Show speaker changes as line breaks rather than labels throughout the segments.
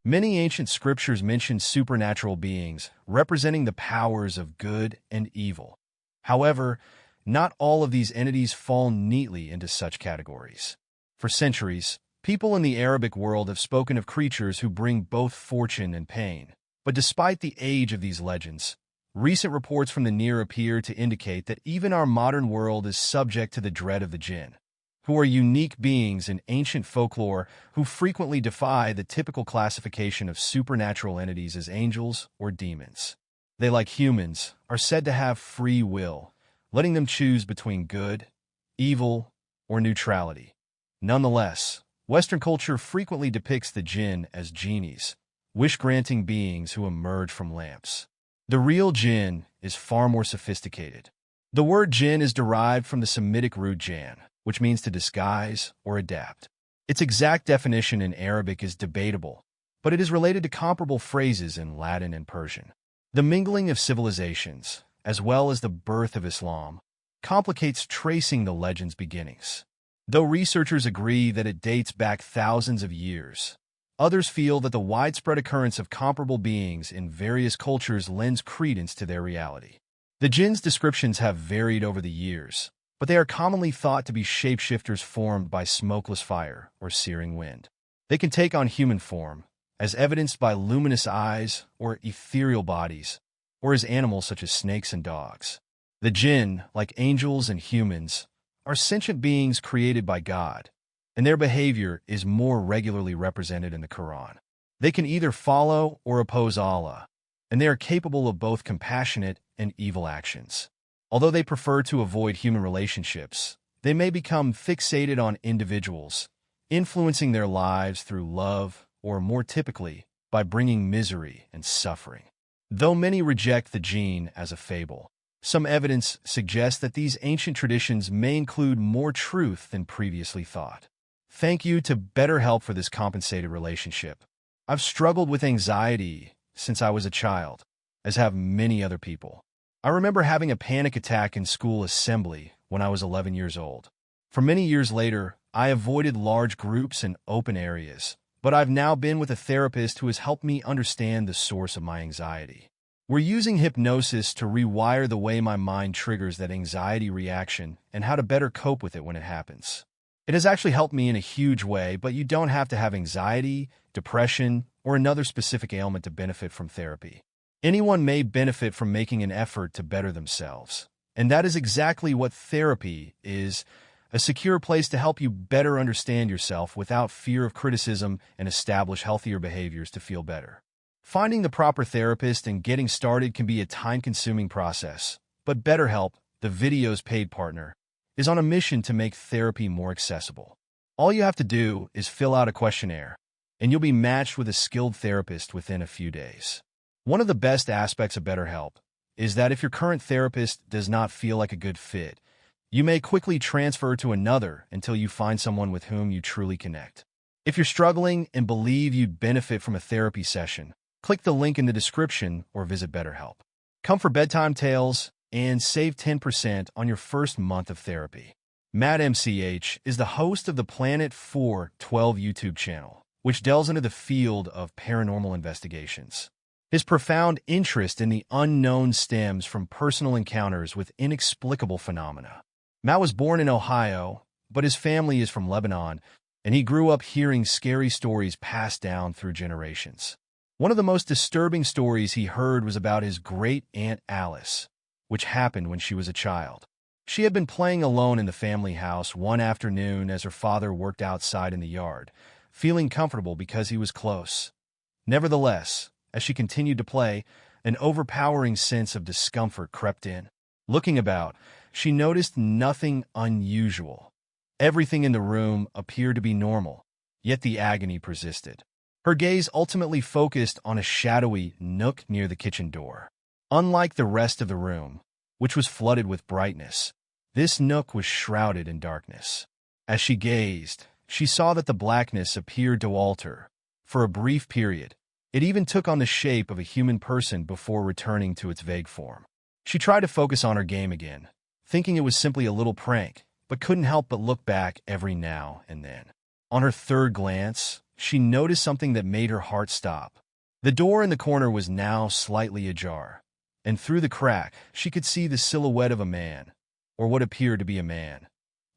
Many ancient scriptures mention supernatural beings, representing the powers of good and evil. However, not all of these entities fall neatly into such categories. For centuries, people in the Arabic world have spoken of creatures who bring both fortune and pain. But despite the age of these legends, recent reports from the near appear to indicate that even our modern world is subject to the dread of the Djinn, who are unique beings in ancient folklore who frequently defy the typical classification of supernatural entities as angels or demons. They, like humans, are said to have free will, letting them choose between good, evil, or neutrality. Nonetheless, Western culture frequently depicts the Djinn as genies, wish-granting beings who emerge from lamps. The real Djinn is far more sophisticated. The word Djinn is derived from the Semitic root Jan, which means to disguise or adapt. Its exact definition in Arabic is debatable, but it is related to comparable phrases in Latin and Persian. The mingling of civilizations, as well as the birth of Islam, complicates tracing the legend's beginnings. Though researchers agree that it dates back thousands of years, others feel that the widespread occurrence of comparable beings in various cultures lends credence to their reality. The Jinn's descriptions have varied over the years, but they are commonly thought to be shapeshifters formed by smokeless fire or searing wind. They can take on human form, as evidenced by luminous eyes or ethereal bodies, or as animals such as snakes and dogs. The Jinn, like angels and humans, are sentient beings created by God, and their behavior is more regularly represented in the Quran. They can either follow or oppose Allah, and they are capable of both compassionate and evil actions. Although they prefer to avoid human relationships, they may become fixated on individuals, influencing their lives through love or, more typically, by bringing misery and suffering. Though many reject the Djinn as a fable, some evidence suggests that these ancient traditions may include more truth than previously thought. Thank you to BetterHelp for this compensated relationship. I've struggled with anxiety since I was a child, as have many other people. I remember having a panic attack in school assembly when I was 11 years old. For many years later, I avoided large groups and open areas, but I've now been with a therapist who has helped me understand the source of my anxiety. We're using hypnosis to rewire the way my mind triggers that anxiety reaction and how to better cope with it when it happens. It has actually helped me in a huge way, but you don't have to have anxiety, depression, or another specific ailment to benefit from therapy. Anyone may benefit from making an effort to better themselves. And that is exactly what therapy is, a secure place to help you better understand yourself without fear of criticism and establish healthier behaviors to feel better. Finding the proper therapist and getting started can be a time-consuming process, but BetterHelp, the video's paid partner, is on a mission to make therapy more accessible. All you have to do is fill out a questionnaire, and you'll be matched with a skilled therapist within a few days. One of the best aspects of BetterHelp is that if your current therapist does not feel like a good fit, you may quickly transfer to another until you find someone with whom you truly connect. If you're struggling and believe you'd benefit from a therapy session, click the link in the description or visit BetterHelp. Come for bedtime tales and save 10% on your first month of therapy. Matt MCH is the host of the Planet 412 YouTube channel, which delves into the field of paranormal investigations. His profound interest in the unknown stems from personal encounters with inexplicable phenomena. Matt was born in Ohio, but his family is from Lebanon, and he grew up hearing scary stories passed down through generations. One of the most disturbing stories he heard was about his great-aunt Alice, which happened when she was a child. She had been playing alone in the family house one afternoon as her father worked outside in the yard, feeling comfortable because he was close. Nevertheless, as she continued to play, an overpowering sense of discomfort crept in. Looking about, she noticed nothing unusual. Everything in the room appeared to be normal, yet the agony persisted. Her gaze ultimately focused on a shadowy nook near the kitchen door. Unlike the rest of the room, which was flooded with brightness, this nook was shrouded in darkness. As she gazed, she saw that the blackness appeared to alter. For a brief period, It even took on the shape of a human person before returning to its vague form. She tried to focus on her game again, thinking it was simply a little prank, but couldn't help but look back every now and then. On her third glance, she noticed something that made her heart stop. The door in the corner was now slightly ajar, and through the crack, she could see the silhouette of a man, or what appeared to be a man.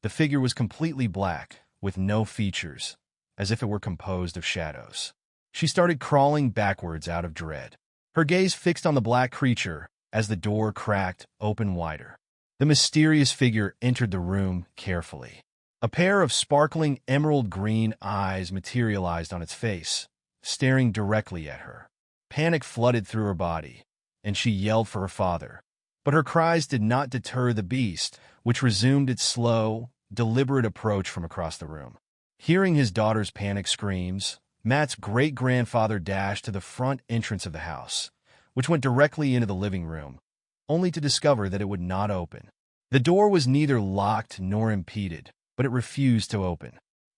The figure was completely black, with no features, as if it were composed of shadows. She started crawling backwards out of dread, her gaze fixed on the black creature as the door cracked open wider. The mysterious figure entered the room carefully. A pair of sparkling emerald green eyes materialized on its face, staring directly at her. Panic flooded through her body, and she yelled for her father. But her cries did not deter the beast, which resumed its slow, deliberate approach from across the room. Hearing his daughter's panic screams, Matt's great-grandfather dashed to the front entrance of the house, which went directly into the living room, only to discover that it would not open. The door was neither locked nor impeded, but it refused to open.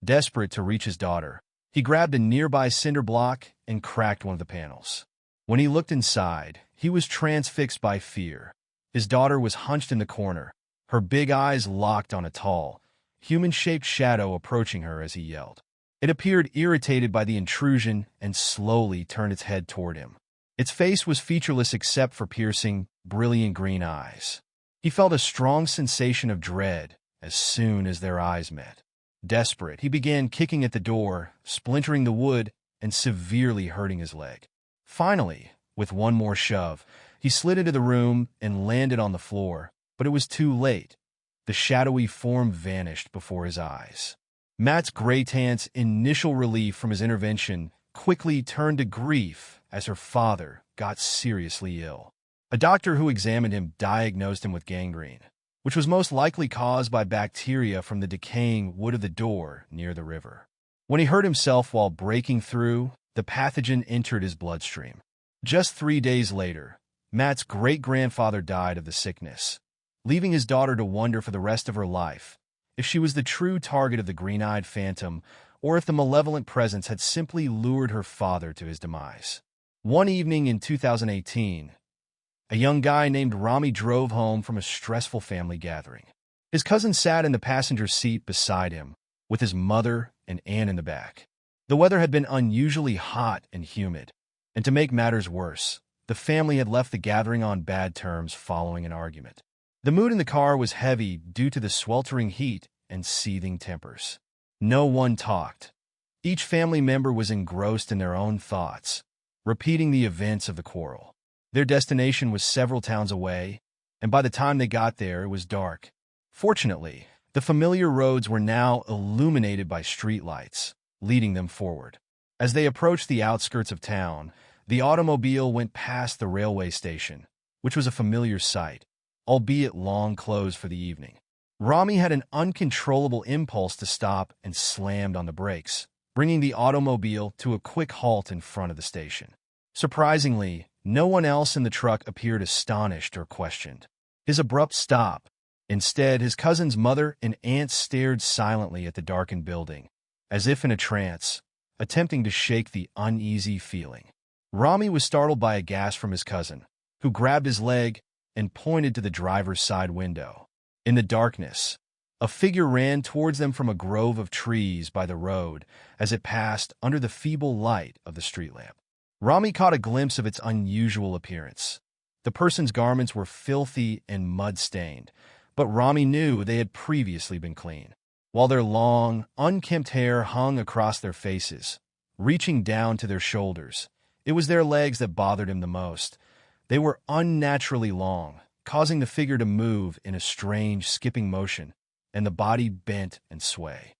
Desperate to reach his daughter, he grabbed a nearby cinder block and cracked one of the panels. When he looked inside, he was transfixed by fear. His daughter was hunched in the corner, her big eyes locked on a tall, human-shaped shadow approaching her as he yelled. It appeared irritated by the intrusion and slowly turned its head toward him. Its face was featureless except for piercing, brilliant green eyes. He felt a strong sensation of dread as soon as their eyes met. Desperate, he began kicking at the door, splintering the wood, and severely hurting his leg. Finally, with one more shove, he slid into the room and landed on the floor, but it was too late. The shadowy form vanished before his eyes. Matt's great-aunt's initial relief from his intervention quickly turned to grief as her father got seriously ill. A doctor who examined him diagnosed him with gangrene, which was most likely caused by bacteria from the decaying wood of the door near the river. When he hurt himself while breaking through, the pathogen entered his bloodstream. Just 3 days later, Matt's great-grandfather died of the sickness, leaving his daughter to wonder for the rest of her life if she was the true target of the green-eyed phantom or if the malevolent presence had simply lured her father to his demise. One evening in 2018, a young guy named Rami drove home from a stressful family gathering. His cousin sat in the passenger seat beside him, with his mother and aunt in the back. The weather had been unusually hot and humid, and to make matters worse, the family had left the gathering on bad terms following an argument. The mood in the car was heavy due to the sweltering heat and seething tempers. No one talked. Each family member was engrossed in their own thoughts, repeating the events of the quarrel. Their destination was several towns away, and by the time they got there, it was dark. Fortunately, the familiar roads were now illuminated by streetlights, leading them forward. As they approached the outskirts of town, the automobile went past the railway station, which was a familiar sight, albeit long closed for the evening. Rami had an uncontrollable impulse to stop and slammed on the brakes, bringing the automobile to a quick halt in front of the station. Surprisingly, no one else in the truck appeared astonished or questioned his abrupt stop. Instead, his cousin's mother and aunt stared silently at the darkened building, as if in a trance, attempting to shake the uneasy feeling. Rami was startled by a gasp from his cousin, who grabbed his leg and pointed to the driver's side window. In the darkness, a figure ran towards them from a grove of trees by the road as it passed under the feeble light of the street lamp. Rami caught a glimpse of its unusual appearance. The person's garments were filthy and mud-stained, but Rami knew they had previously been clean. While their long, unkempt hair hung across their faces, reaching down to their shoulders, it was their legs that bothered him the most. They were unnaturally long, causing the figure to move in a strange, skipping motion, and the body bent and sway.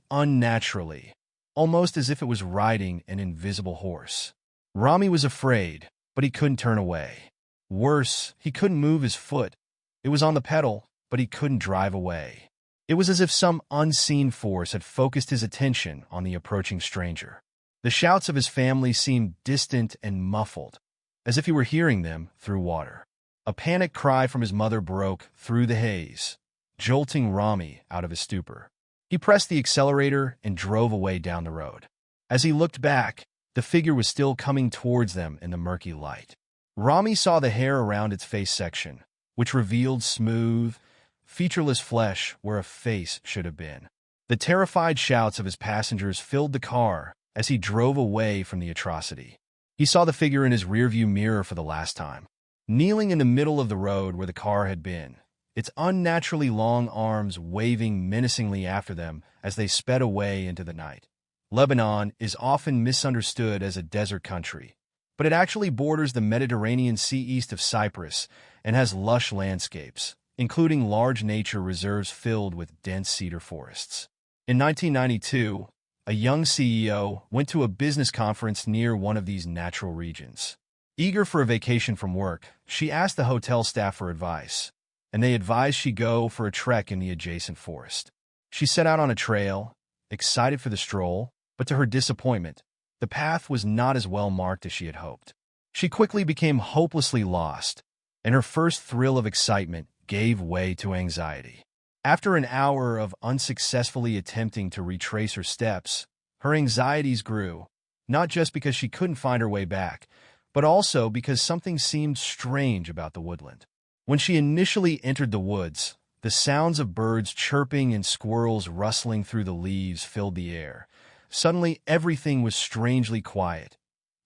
Unnaturally, almost as if it was riding an invisible horse. Rami was afraid, but he couldn't turn away. Worse, he couldn't move his foot. It was on the pedal, but he couldn't drive away. It was as if some unseen force had focused his attention on the approaching stranger. The shouts of his family seemed distant and muffled, as if he were hearing them through water. A panicked cry from his mother broke through the haze, jolting Rami out of his stupor. He pressed the accelerator and drove away down the road. As he looked back, the the figure was still coming towards them in the murky light. Rami saw the hair around its face section, which revealed smooth, featureless flesh where a face should have been. The terrified shouts of his passengers filled the car as he drove away from the atrocity. He saw the figure in his rearview mirror for the last time, kneeling in the middle of the road where the car had been, its unnaturally long arms waving menacingly after them as they sped away into the night. Lebanon is often misunderstood as a desert country, but it actually borders the Mediterranean Sea east of Cyprus and has lush landscapes, including large nature reserves filled with dense cedar forests. In 1992, a young CEO went to a business conference near one of these natural regions. Eager for a vacation from work, she asked the hotel staff for advice, and they advised she go for a trek in the adjacent forest. She set out on a trail, excited for the stroll, but to her disappointment, the path was not as well marked as she had hoped. She quickly became hopelessly lost, and her first thrill of excitement gave way to anxiety. After an hour of unsuccessfully attempting to retrace her steps, her anxieties grew, not just because she couldn't find her way back, but also because something seemed strange about the woodland. When she initially entered the woods, the sounds of birds chirping and squirrels rustling through the leaves filled the air. Suddenly, everything was strangely quiet.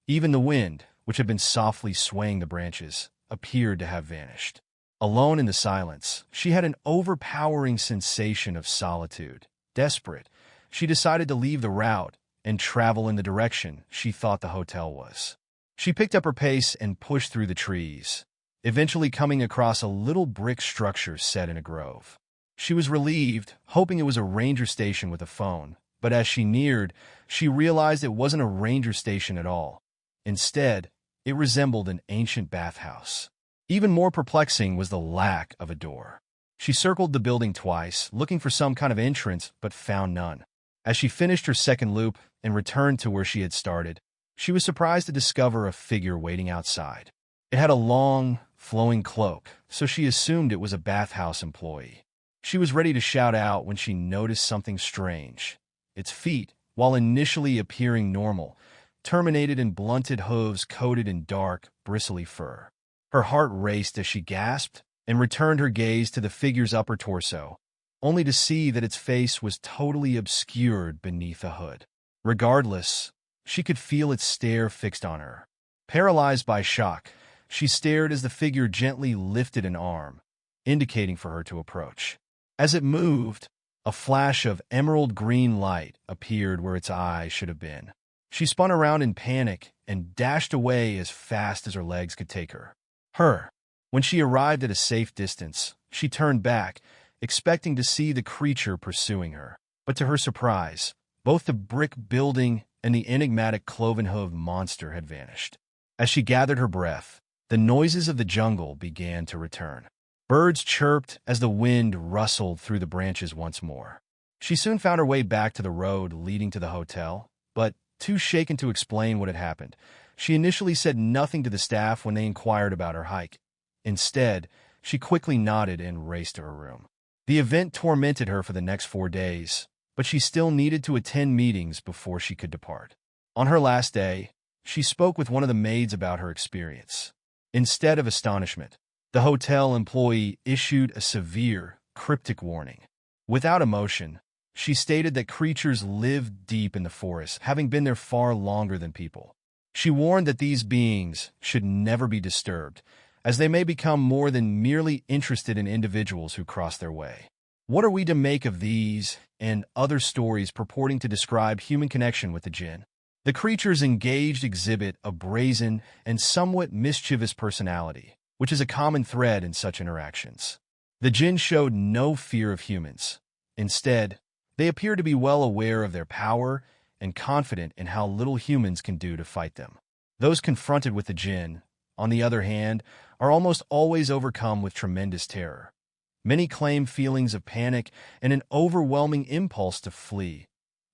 Even the wind, which had been softly swaying the branches, appeared to have vanished. Alone in the silence, she had an overpowering sensation of solitude. Desperate, she decided to leave the route and travel in the direction she thought the hotel was. She picked up her pace and pushed through the trees, eventually coming across a little brick structure set in a grove. She was relieved, hoping it was a ranger station with a phone, but as she neared, she realized it wasn't a ranger station at all. Instead, it resembled an ancient bathhouse. Even more perplexing was the lack of a door. She circled the building twice, looking for some kind of entrance, but found none. As she finished her second loop and returned to where she had started, she was surprised to discover a figure waiting outside. It had a long, flowing cloak, so she assumed it was a bathhouse employee. She was ready to shout out when she noticed something strange. Its feet, while initially appearing normal, terminated in blunted hooves coated in dark, bristly fur. Her heart raced as she gasped and returned her gaze to the figure's upper torso, only to see that its face was totally obscured beneath a hood. Regardless, she could feel its stare fixed on her. Paralyzed by shock, she stared as the figure gently lifted an arm, indicating for her to approach. As it moved, a flash of emerald green light appeared where its eye should have been. She spun around in panic and dashed away as fast as her legs could take her. When she arrived at a safe distance, she turned back, expecting to see the creature pursuing her. But to her surprise, both the brick building and the enigmatic cloven-hooved monster had vanished. As she gathered her breath, the noises of the jungle began to return. Birds chirped as the wind rustled through the branches once more. She soon found her way back to the road leading to the hotel, but too shaken to explain what had happened, she initially said nothing to the staff when they inquired about her hike. Instead, she quickly nodded and raced to her room. The event tormented her for the next 4 days, but she still needed to attend meetings before she could depart. On her last day, she spoke with one of the maids about her experience. Instead of astonishment, the hotel employee issued a severe, cryptic warning. Without emotion, she stated that creatures lived deep in the forest, having been there far longer than people. She warned that these beings should never be disturbed, as they may become more than merely interested in individuals who cross their way. What are we to make of these and other stories purporting to describe human connection with the Djinn? The creatures engaged exhibit a brazen and somewhat mischievous personality, which is a common thread in such interactions. The Djinn showed no fear of humans. Instead, they appear to be well aware of their power and confident in how little humans can do to fight them. Those confronted with the Djinn, on the other hand, are almost always overcome with tremendous terror. Many claim feelings of panic and an overwhelming impulse to flee,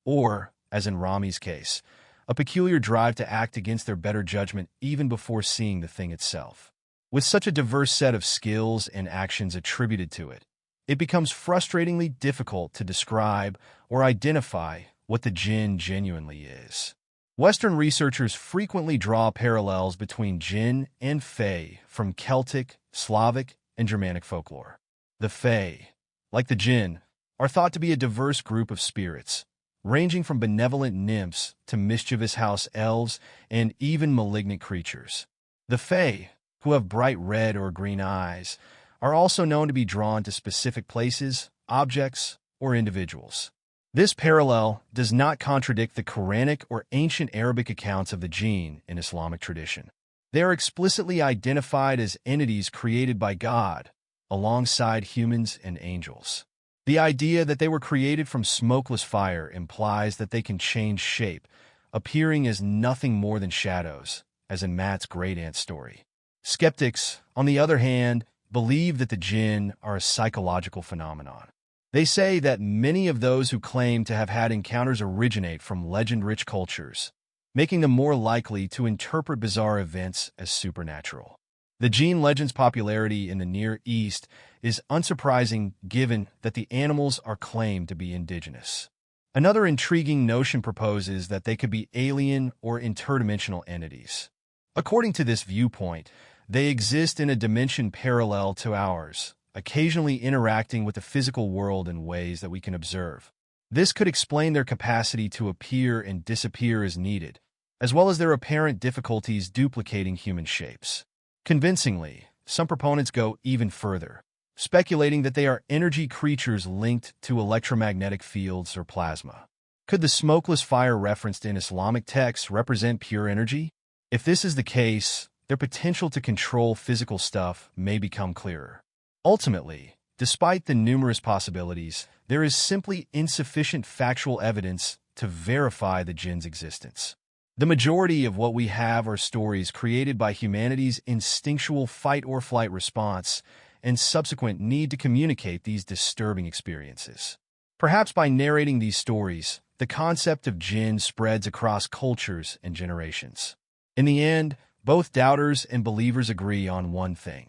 or, as in Rami's case, a peculiar drive to act against their better judgment even before seeing the thing itself. With such a diverse set of skills and actions attributed to it, it becomes frustratingly difficult to describe or identify what the Djinn genuinely is. Western researchers frequently draw parallels between Djinn and Fae from Celtic, Slavic, and Germanic folklore. The Fae, like the Djinn, are thought to be a diverse group of spirits, ranging from benevolent nymphs to mischievous house elves and even malignant creatures. The Fae, who have bright red or green eyes, are also known to be drawn to specific places, objects, or individuals. This parallel does not contradict the Quranic or ancient Arabic accounts of the Jinn in Islamic tradition. They are explicitly identified as entities created by God, alongside humans and angels. The idea that they were created from smokeless fire implies that they can change shape, appearing as nothing more than shadows, as in Matt's great aunt story. Skeptics, on the other hand, believe that the Jinn are a psychological phenomenon. They say that many of those who claim to have had encounters originate from legend-rich cultures, making them more likely to interpret bizarre events as supernatural. The Djinn legend's popularity in the Near East is unsurprising given that the animals are claimed to be indigenous. Another intriguing notion proposes that they could be alien or interdimensional entities. According to this viewpoint, they exist in a dimension parallel to ours, occasionally interacting with the physical world in ways that we can observe. This could explain their capacity to appear and disappear as needed, as well as their apparent difficulties duplicating human shapes. Convincingly, some proponents go even further, speculating that they are energy creatures linked to electromagnetic fields or plasma. Could the smokeless fire referenced in Islamic texts represent pure energy? If this is the case, their potential to control physical stuff may become clearer. Ultimately, despite the numerous possibilities, there is simply insufficient factual evidence to verify the Jinn's existence. The majority of what we have are stories created by humanity's instinctual fight-or-flight response and subsequent need to communicate these disturbing experiences. Perhaps by narrating these stories, the concept of Djinn spreads across cultures and generations. In the end, both doubters and believers agree on one thing.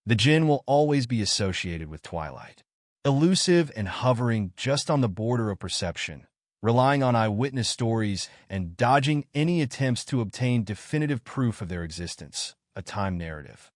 The Djinn will always be associated with twilight, elusive and hovering just on the border of perception, relying on eyewitness stories and dodging any attempts to obtain definitive proof of their existence, a time narrative.